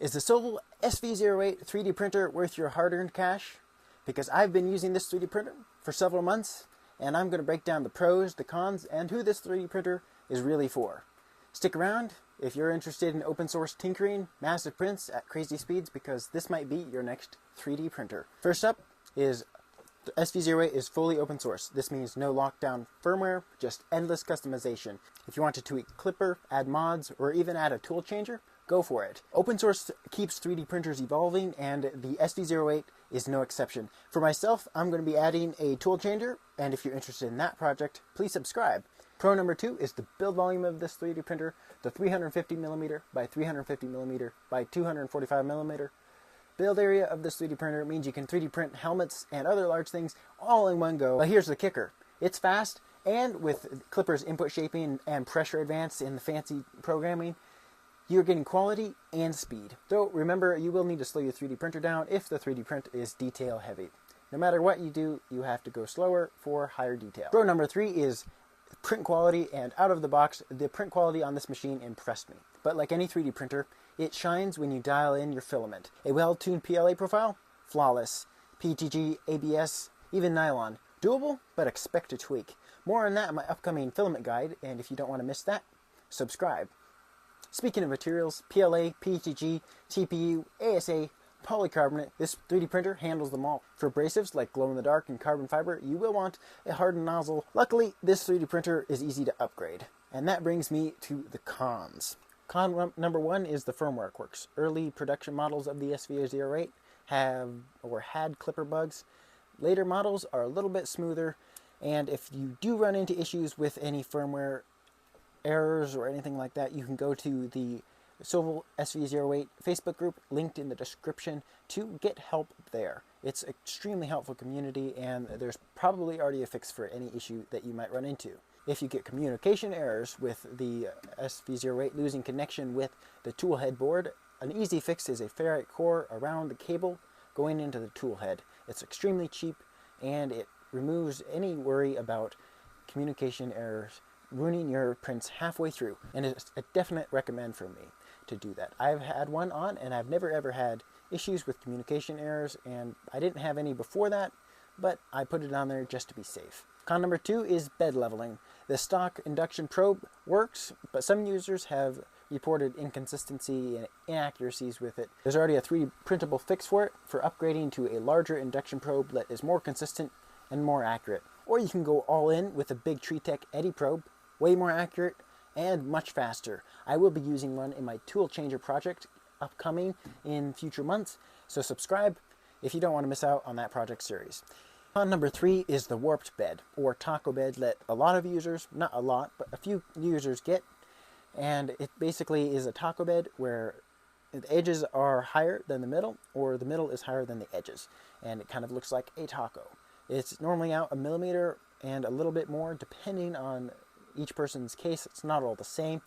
Is the Sovol SV08 3D printer worth your hard-earned cash? Because I've been using this 3D printer for several months, and I'm going to break down the pros, the cons, and who this 3D printer is really for. Stick around if you're interested in open source tinkering, massive prints at crazy speeds, because this might be your next 3D printer. First up is the SV08 is fully open source. This means no lockdown firmware, just endless customization. If you want to tweak Clipper, add mods, or even add a tool changer, go for it. Open source keeps 3D printers evolving, and the SV08 is no exception. For myself, I'm going to be adding a tool changer, and if you're interested in that project, please subscribe. Pro number 2 is the build volume of this 3D printer. The 350mm by 350mm by 245mm build area of this 3D printer means you can 3D print helmets and other large things all in one go. But here's the kicker. It's fast, and with Clipper's input shaping and pressure advance in the fancy programming, you're getting quality and speed. Though remember, you will need to slow your 3D printer down if the 3D print is detail heavy. No matter what you do, you have to go slower for higher detail. Pro number 3 is print quality, and out of the box, the print quality on this machine impressed me. But like any 3D printer, it shines when you dial in your filament. A well-tuned PLA profile? Flawless. PETG, ABS, even nylon. Doable, but expect a tweak. More on that in my upcoming filament guide, and if you don't want to miss that, subscribe. Speaking of materials, PLA, PETG, TPU, ASA, polycarbonate, this 3D printer handles them all. For abrasives like glow-in-the-dark and carbon fiber, you will want a hardened nozzle. Luckily, this 3D printer is easy to upgrade. And that brings me to the cons. Con number 1 is the firmware quirks. Early production models of the SV08 had Clipper bugs. Later models are a little bit smoother, and if you do run into issues with any firmware errors or anything like that, you can go to the Sovol SV08 Facebook group linked in the description to get help there. It's an extremely helpful community, and there's probably already a fix for any issue that you might run into. If you get communication errors with the SV08 losing connection with the tool head board, an easy fix is a ferrite core around the cable going into the tool head. It's extremely cheap, and it removes any worry about communication errors ruining your prints halfway through, and it's a definite recommend for me to do that. I've had one on, and I've never ever had issues with communication errors, and I didn't have any before that, but I put it on there just to be safe. Con number 2 is bed leveling. The stock induction probe works, but some users have reported inconsistency and inaccuracies with it. There's already a 3D printable fix for it, for upgrading to a larger induction probe that is more consistent and more accurate. Or you can go all in with a big TreeTech Eddy probe, way more accurate and much faster. I will be using one in my tool changer project upcoming in future months, so subscribe if you don't want to miss out on that project series. Con number 3 is the warped bed, or taco bed, that a lot of users, not a lot, but a few users get, and it basically is a taco bed where the edges are higher than the middle, or the middle is higher than the edges, and it kind of looks like a taco. It's normally out 1 millimeter and a little bit more depending on each person's case. It's not all the same,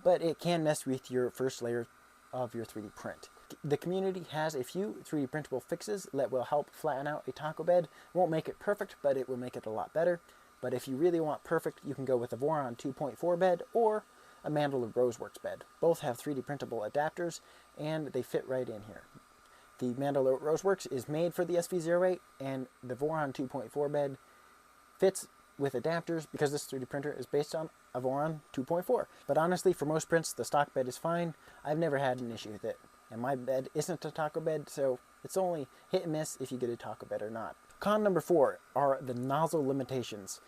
but it can mess with your first layer of your 3D print. The community has a few 3D printable fixes that will help flatten out a taco bed. It won't make it perfect, but it will make it a lot better. But if you really want perfect, you can go with a Voron 2.4 bed or a Mandala Roseworks bed. Both have 3D printable adapters, and they fit right in here. The Mandala Roseworks is made for the SV08, and the Voron 2.4 bed fits with adapters because this 3D printer is based on a Voron 2.4. But honestly, for most prints, the stock bed is fine. I've never had an issue with it. And my bed isn't a taco bed, so it's only hit and miss if you get a taco bed or not. Con number 4 are the nozzle limitations.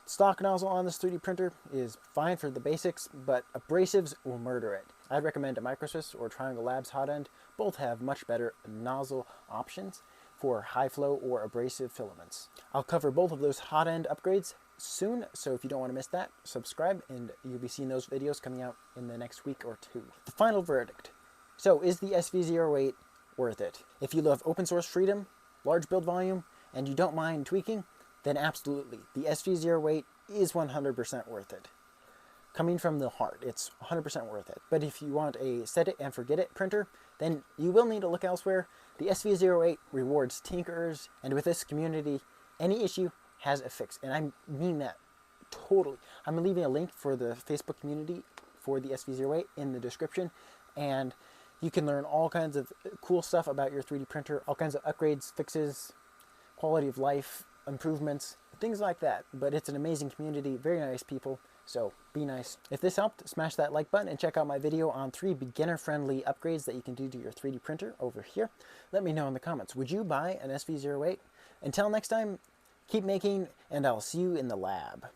Stock nozzle on this 3D printer is fine for the basics, but abrasives will murder it. I'd recommend a Microsys or Triangle Labs hot end. Both have much better nozzle options for high flow or abrasive filaments. I'll cover both of those hot end upgrades soon, so if you don't want to miss that, subscribe, and you'll be seeing those videos coming out in the next week or 2. The final verdict. So, is the SV08 worth it? If you love open source freedom, large build volume, and you don't mind tweaking, then absolutely, the SV08 is 100% worth it. Coming from the heart, it's 100% worth it. But if you want a set it and forget it printer, then you will need to look elsewhere. The SV08 rewards tinkerers, and with this community, any issue has a fix. And I mean that totally. I'm leaving a link for the Facebook community for the SV08 in the description, and You can learn all kinds of cool stuff about your 3D printer, all kinds of upgrades, fixes, quality of life, improvements, things like that. But it's an amazing community, very nice people, so be nice. If this helped, smash that like button and check out my video on 3 beginner-friendly upgrades that you can do to your 3D printer over here. Let me know in the comments, would you buy an SV08? Until next time, keep making, and I'll see you in the lab.